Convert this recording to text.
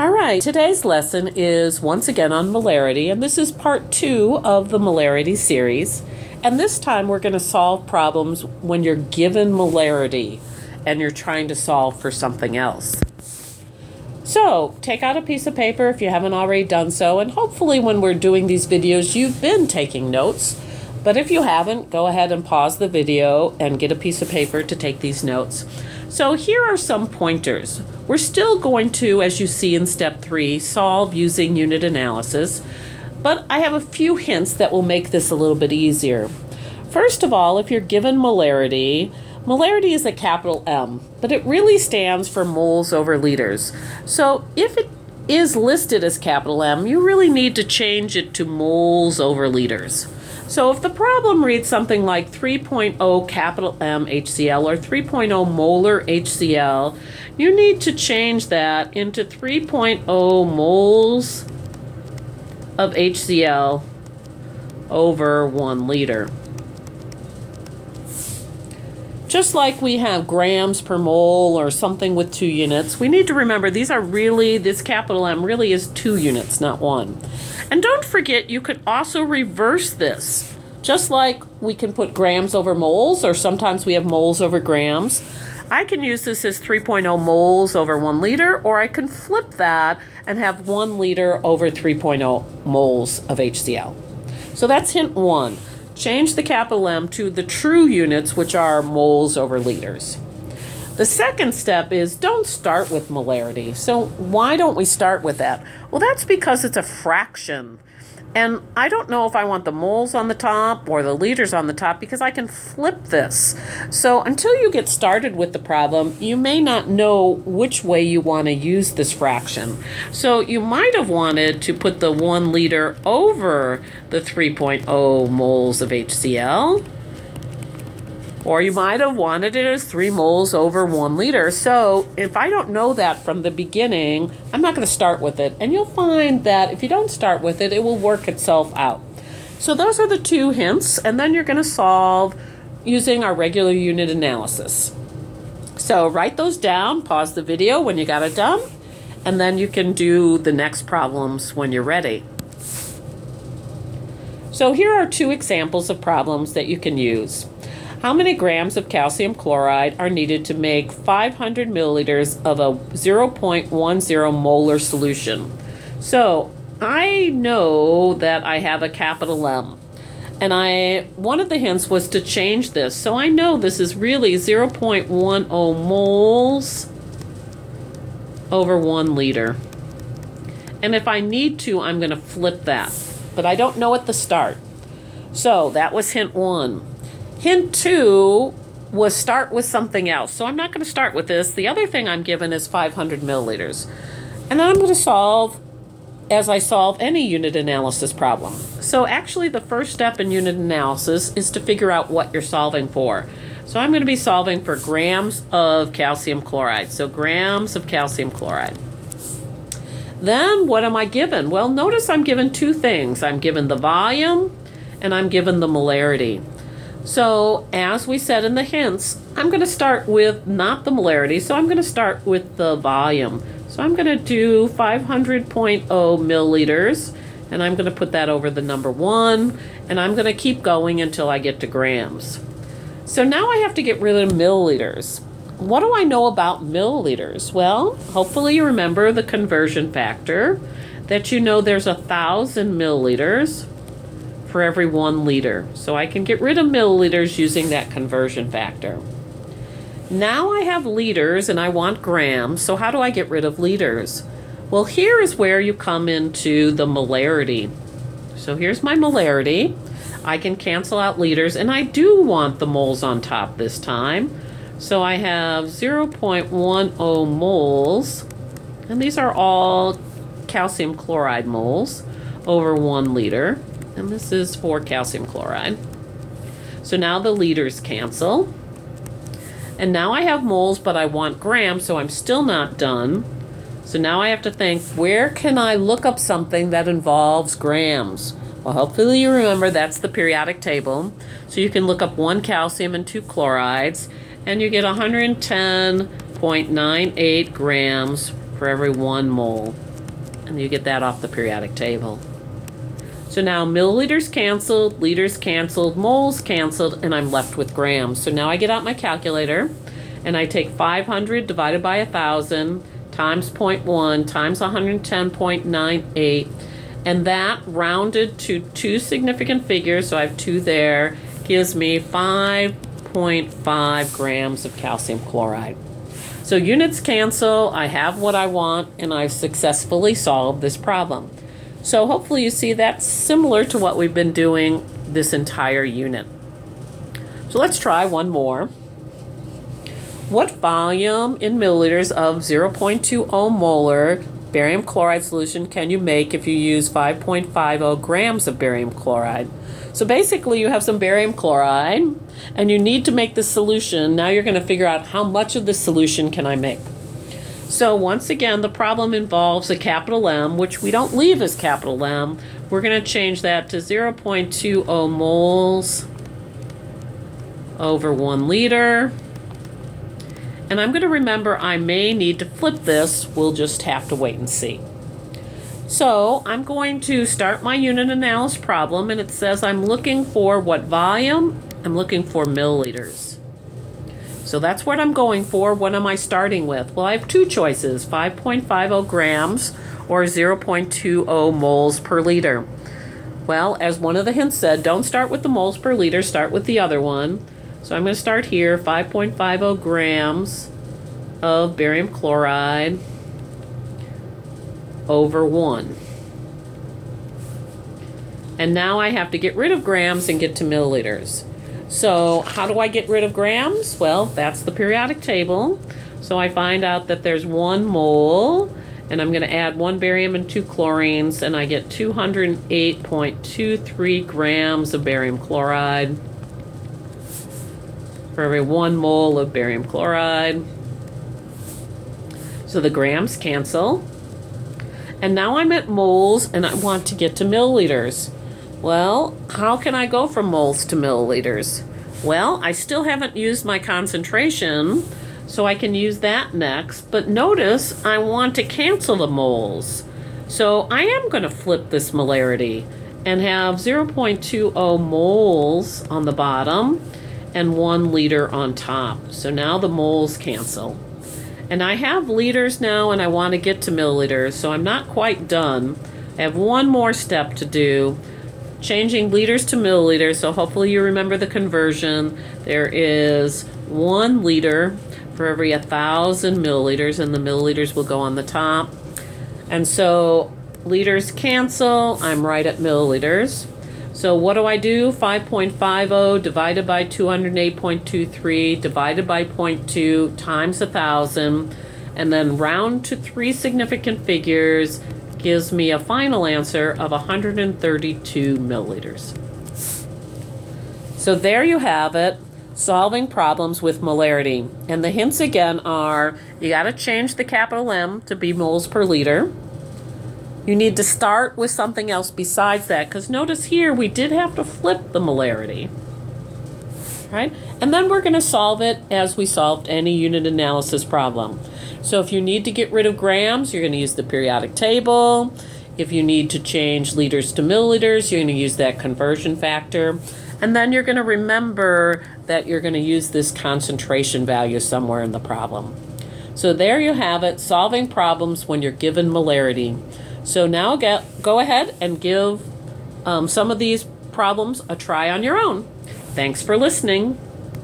All right, today's lesson is once again on molarity, and this is part 2 of the molarity series. And this time we're going to solve problems when you're given molarity and you're trying to solve for something else. So take out a piece of paper if you haven't already done so, and hopefully when we're doing these videos you've been taking notes. But if you haven't, go ahead and pause the video and get a piece of paper to take these notes. So here are some pointers. We're still going to, as you see in step 3, solve using unit analysis, but I have a few hints that will make this a little bit easier. First of all, if you're given molarity, molarity is a capital M, but it really stands for moles over liters. So if it is listed as capital M, you really need to change it to moles over liters. So if the problem reads something like 3.0 capital M HCl or 3.0 molar HCl, you need to change that into 3.0 moles of HCl over 1 liter. Just like we have grams per mole or something with 2 units, we need to remember this capital M really is 2 units, not 1. And don't forget, you could also reverse this. Just like we can put grams over moles, or sometimes we have moles over grams, I can use this as 3.0 moles over 1 liter, or I can flip that and have 1 liter over 3.0 moles of HCl. So that's hint 1. Change the capital M to the true units, which are moles over liters. The second step is don't start with molarity. So why don't we start with that? Well, that's because it's a fraction. And I don't know if I want the moles on the top or the liters on the top because I can flip this. So until you get started with the problem, you may not know which way you want to use this fraction. So you might have wanted to put the 1 liter over the 3.0 moles of HCl. Or you might have wanted it as 3 moles over 1 liter. So if I don't know that from the beginning, I'm not going to start with it. And you'll find that if you don't start with it, it will work itself out. So those are the 2 hints, and then you're going to solve using our regular unit analysis. So write those down, pause the video when you got it done, and then you can do the next problems when you're ready. So here are 2 examples of problems that you can use. How many grams of calcium chloride are needed to make 500 milliliters of a 0.10 molar solution? So I know that I have a capital M, and one of the hints was to change this. So I know this is really 0.10 moles over 1 liter. And if I need to, I'm going to flip that, but I don't know at the start. So that was hint 1. Hint 2 was start with something else. So I'm not going to start with this. The other thing I'm given is 500 milliliters. And then I'm going to solve as I solve any unit analysis problem. So actually the first step in unit analysis is to figure out what you're solving for. So I'm going to be solving for grams of calcium chloride. So grams of calcium chloride. Then what am I given? Well, notice I'm given 2 things. I'm given the volume and I'm given the molarity. So, as we said in the hints, I'm going to start with not the molarity, so I'm going to start with the volume. So I'm going to do 500.0 milliliters, and I'm going to put that over the number 1, and I'm going to keep going until I get to grams. So now I have to get rid of milliliters. What do I know about milliliters? Well, hopefully you remember the conversion factor, that you know there's 1,000 milliliters for every 1 liter. So I can get rid of milliliters using that conversion factor. Now I have liters and I want grams, so how do I get rid of liters? Well, here is where you come into the molarity. So here's my molarity. I can cancel out liters, and I do want the moles on top this time. So I have 0.10 moles, and these are all calcium chloride moles over 1 liter. And this is for calcium chloride. So now the liters cancel. And now I have moles, but I want grams, so I'm still not done. So now I have to think, where can I look up something that involves grams? Well, hopefully you remember that's the periodic table. So you can look up 1 calcium and 2 chlorides, and you get 110.98 grams for every 1 mole. and you get that off the periodic table. So now milliliters canceled, liters canceled, moles canceled, and I'm left with grams. So now I get out my calculator, and I take 500 divided by 1,000 times 0.1 times 110.98, and that rounded to two significant figures, so I have 2 there, gives me 5.5 grams of calcium chloride. So units cancel, I have what I want, and I've successfully solved this problem. So hopefully you see that's similar to what we've been doing this entire unit. So let's try one more. What volume in milliliters of 0.20 molar barium chloride solution can you make if you use 5.50 grams of barium chloride? So basically you have some barium chloride and you need to make the solution. Now you're going to figure out how much of the solution can I make. So once again, the problem involves a capital M, which we don't leave as capital M. We're going to change that to 0.20 moles over 1 liter. And I'm going to remember I may need to flip this. We'll just have to wait and see. So I'm going to start my unit analysis problem, and it says I'm looking for what volume? I'm looking for milliliters. So that's what I'm going for. What am I starting with? Well, I have 2 choices, 5.50 grams or 0.20 moles per liter. Well, as one of the hints said, don't start with the moles per liter, start with the other one. So I'm going to start here, 5.50 grams of barium chloride over 1. And now I have to get rid of grams and get to milliliters. So how do I get rid of grams? Well, that's the periodic table. So I find out that there's 1 mole, and I'm going to add 1 barium and 2 chlorines, and I get 208.23 grams of barium chloride for every 1 mole of barium chloride. So the grams cancel. And now I'm at moles, and I want to get to milliliters. Well, how can I go from moles to milliliters? Well, I still haven't used my concentration, so I can use that next. But notice I want to cancel the moles. So I am going to flip this molarity and have 0.20 moles on the bottom and 1 liter on top. So now the moles cancel. And I have liters now, and I want to get to milliliters, so I'm not quite done. I have one more step to do. Changing liters to milliliters, so hopefully you remember the conversion. There is 1 liter for every 1,000 milliliters, and the milliliters will go on the top. And so liters cancel, I'm right at milliliters. So what do I do? 5.50 divided by 208.23 divided by 0.2 times 1,000, and then round to 3 significant figures gives me a final answer of 132 milliliters. So there you have it, solving problems with molarity. And the hints again are, you got to change the capital M to be moles per liter. You need to start with something else besides that, because notice here we did have to flip the molarity. Right? And then we're going to solve it as we solved any unit analysis problem. So if you need to get rid of grams, you're going to use the periodic table. If you need to change liters to milliliters, you're going to use that conversion factor. And then you're going to remember that you're going to use this concentration value somewhere in the problem. So there you have it, solving problems when you're given molarity. So now go ahead and give some of these problems a try on your own. Thanks for listening.